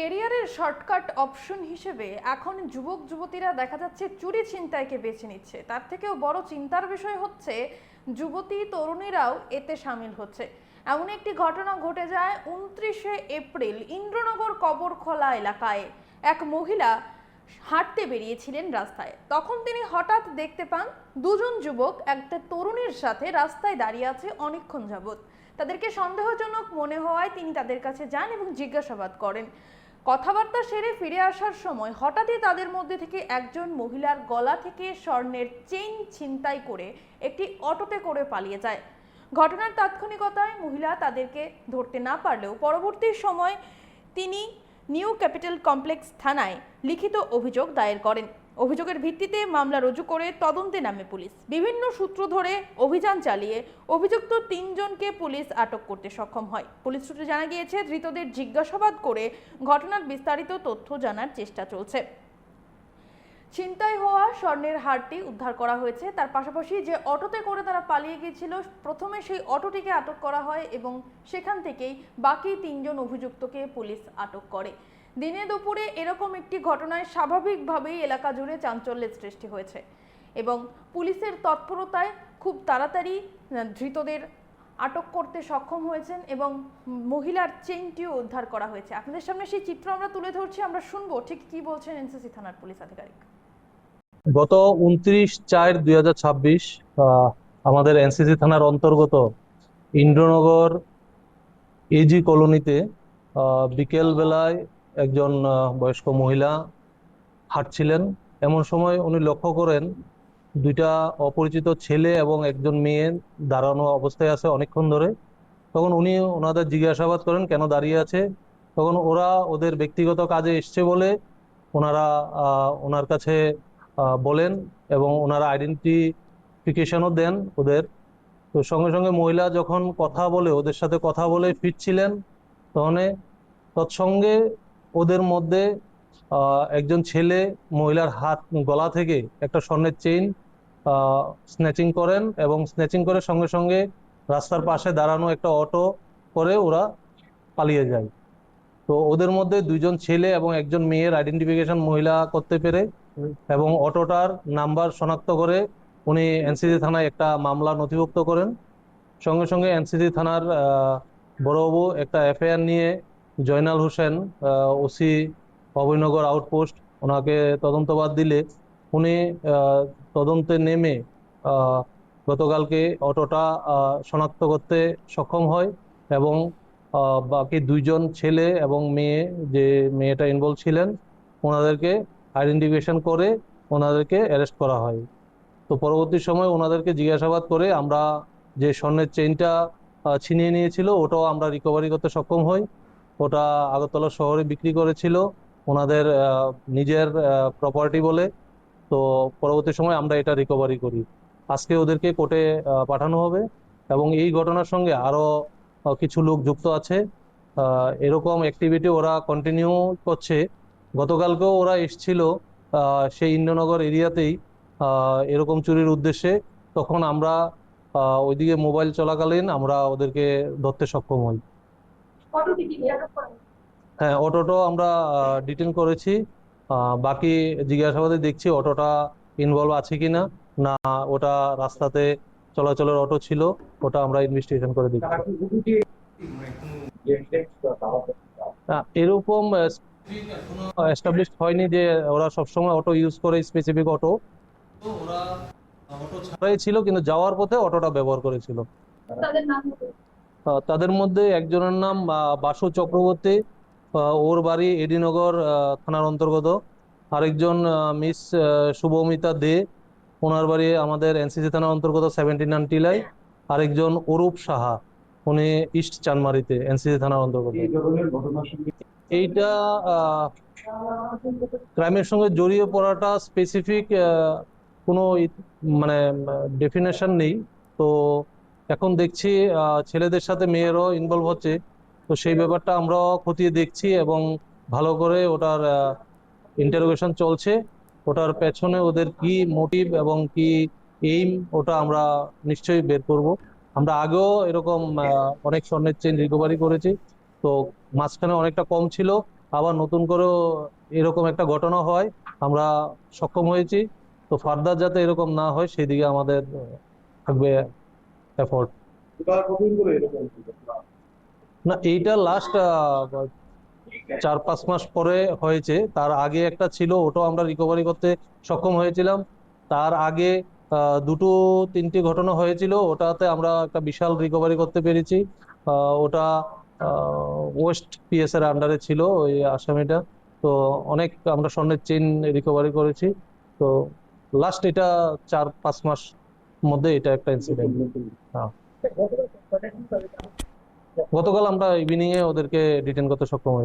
কেরিয়ারের shortcut option হিসেবে এখন যুবক যুবতীরা দেখা যাচ্ছে চুরি ছিনতাইকে বেছে নিচ্ছে। তার থেকেও বড় চিন্তার বিষয় হচ্ছে যুবতী তরুণীরাও এতে সামিল হচ্ছে। এমন একটি ঘটনা ঘটে যায় 29শে এপ্রিল ইন্দ্রনগর কবরখোলা এলাকায়। এক মহিলা হাঁটতে বেরিয়েছিলেন রাস্তায়, তখন তিনি হঠাৎ দেখতে পান দুজন যুবক একটা তরুণীর সাথে রাস্তায় দাঁড়িয়ে আছে অনেকক্ষণ যাবৎ। তাদেরকে সন্দেহজনক মনে হওয়ায় তিনি তাদের কাছে যান এবং জিজ্ঞাসাবাদ করেন। কথাবার্তা সেরে ফিরে আসার সময় হঠাৎই তাদের মধ্যে থেকে একজন মহিলার গলা থেকে স্বর্ণের চেইন ছিনতাই করে একটি অটোতে করে পালিয়ে যায়। ঘটনার তাৎক্ষণিকতায় মহিলা তাদেরকে ধরতে না পারলেও পরবর্তী সময় তিনি নিউ ক্যাপিটাল কমপ্লেক্স থানায় লিখিত অভিযোগ দায়ের করেন। অভিযোগের ভিত্তিতে মামলা রুজু করে তদন্তে নামে পুলিশ। বিভিন্ন সূত্র ধরে অভিযান চালিয়ে অভিযুক্ত 3 জনকে পুলিশ আটক করতে সক্ষম হয়। পুলিশ সূত্রে জানা গিয়েছে, ধৃতদের জিজ্ঞাসাবাদ করে ঘটনার বিস্তারিত তথ্য জানার চেষ্টা চলছে। ছিনতাই হওয়া স্বর্ণের হারটি উদ্ধার করা হয়েছে। তার পাশাপাশি যে অটোতে করে তারা পালিয়ে গিয়েছিল, প্রথমে সেই অটোটিকে আটক করা হয় এবং সেখান থেকেই বাকি 3 জন অভিযুক্তকে পুলিশ আটক করে। দিনে দুপুরে এরকম একটি ঘটনায় স্বাভাবিকভাবেই এলাকা জুড়ে চাঞ্চল্যের সৃষ্টি হয়েছে এবং পুলিশের তৎপরতায় খুব তাড়াতাড়ি ধৃতদের আটক করতে সক্ষম হয়েছেন এবং মহিলার চেইনটিও উদ্ধার করা হয়েছে। আপনাদের সামনে সেই চিত্র আমরা তুলে ধরছি, আমরা শুনবো ঠিক কি বলছেন এনসিসি থানার পুলিশ আধিকারিক। গত 29/4/2026 আমাদের এনসিসি থানার অন্তর্গত ইন্দ্রনগর এজি কলোনিতে বিকেল বেলায় একজন বয়স্ক মহিলা হাঁটছিলেন। এমন সময় উনি লক্ষ্য করেন দুইটা অপরিচিত ছেলে এবং একজন মেয়ে দাঁড়ানো অবস্থায় আছে অনেকক্ষণ ধরে। তখন উনি ওনাদের জিজ্ঞাসাবাদ করেন কেন দাঁড়িয়ে আছে। তখন ওরা ওদের ব্যক্তিগত কাজে এসছে বলে ওনারা ওনার কাছে বলেন এবং ওনারা আইডেন্টিফিকেশনও দেন ওদের। তো সঙ্গে সঙ্গে মহিলা যখন কথা বলে ওদের সাথে কথা বলে ফিরছিলেন, তখন তৎসঙ্গে ওদের মধ্যে একজন ছেলে মহিলার গলা থেকে একটা স্বর্ণের চেইন স্ন্যাচিং করেন এবং স্ন্যাচিং করে সঙ্গে সঙ্গে রাস্তার পাশে দাঁড়ানো একটা অটো করে ওরা পালিয়ে যায়। তো ওদের মধ্যে 2 জন ছেলে এবং একজন মেয়ের আইডেন্টিফিকেশন মহিলা করতে পেরে এবং অটোটার নাম্বার শনাক্ত করে উনি এনসিসি থানায় একটা মামলা নথিভুক্ত করেন। সঙ্গে সঙ্গে এনসিসি থানার বড়বাবু একটা এফআইআর নিয়ে জয়নাল হোসেন ওসি অভয়নগর আউটপোস্ট ওনাকে তদন্তভার দিলে উনি তদন্তে নেমে গতকালকে অটোটা শনাক্ত করতে সক্ষম হয় এবং বাকি 2 জন ছেলে এবং মেয়ে, যে মেয়েটা ইনভলভ ছিলেন, ওনাদেরকে আইডেন্টিফিকেশন করে ওনাদেরকে অ্যারেস্ট করা হয়। তো পরবর্তী সময় ওনাদেরকে জিজ্ঞাসাবাদ করে আমরা যে স্বর্ণের চেইনটা ছিনিয়ে নিয়েছিল ওটাও আমরা রিকভারি করতে সক্ষম হই। ওটা আগরতলা শহরে বিক্রি করেছিল ওনাদের নিজের প্রপার্টি বলে। তো পরবর্তী সময় আমরা এটা রিকভারি করি। আজকে ওদেরকে কোর্টে পাঠানো হবে এবং এই ঘটনার সঙ্গে আরো কিছু লোক যুক্ত আছে। এরকম অ্যাক্টিভিটি ওরা কন্টিনিউ করছে। গতকালকেও ওরা এসছিল সেই ইন্দ্রনগর এরিয়াতেই এরকম চুরির উদ্দেশ্যে। তখন আমরা ওইদিকে মোবাইল চলাকালীন আমরা ওদেরকে ধরতে সক্ষম হই। হ্যাঁ, অটোটাও আমরা ডিটেন করেছি। বাকি জিজ্ঞাসাবাদে দেখছি অটোটা ইনভলভ আছে কিনা, না ওটা রাস্তাতে চলাচলের অটো ছিল, ওটা আমরা ইনভেস্টিগেশন করে দেখছি। এরকম এস্টাবলিশড হয়নি যে ওরা সবসময় অটো ইউজ করে, স্পেসিফিক অটো। তো ওরা অটো ছাড়াই ছিল কিন্তু যাওয়ার পথে অটোটা ব্যবহার করেছিল। তাদের মধ্যে একজনের নাম বাসু চক্রবর্তী, ওর বাড়ি এডিনগর থানার অন্তর্গত। আরেকজন মিস শুভমিতা দে, ওনার বাড়ি আমাদের এনসিসি থানার অন্তর্গত 79 টিলাই। আরেকজন অরূপ সাহা, উনি ইস্ট চানমারিতে এনসিসি থানার অন্তর্গত। এইটা ক্রাইমের সঙ্গে জড়িয়ে পড়াটা স্পেসিফিক কোনো মানে ডেফিনেশন নেই। তো এখন দেখছি ছেলেদের সাথে মেয়েরাও ইনভলভ হচ্ছে। তো সেই ব্যাপারটা আমরা খতিয়ে দেখছি এবং ভালো করে ওটার ইন্টারোগেশন চলছে। ওটার পেছনে ওদের কি মোটিভ এবং কি এইম ওটা আমরা নিশ্চয়ই বের করব। আমরা আগেও এরকম অনেক স্বর্ণের চেইন রিকভারি করেছি। তো মাঝখানে অনেকটা কম ছিল, আবার নতুন করেও এরকম একটা ঘটনা হয় আমরা সক্ষম হয়েছি। তো ফার্দার যাতে এরকম না হয় সেদিকে আমাদের থাকবে এফোর্ট। না, এইটা লাস্ট 4-5 মাস পরে হয়েছে। তার আগে একটা ছিল, ওটাও আমরা রিকভারি করতে সক্ষম হয়েছিলাম। তার আগে দুটো তিনটি ঘটনা হয়েছিল, ওটাতে আমরা একটা বিশাল রিকভারি করতে পেরেছি। ওটা ওয়েস্ট পিএস এর আন্ডারে ছিল ওই আসামিটা। তো অনেক আমরা স্বর্ণের চেইন রিকভারি করেছি। তো লাস্ট এটা 4-5 মাস মধ্যে এটা একটা ইনসিডেন্ট। হ্যাঁ, গতকাল আমরা ইভিনিং এ ওদেরকে ডিটেইন করতে সক্ষম হয়েছি।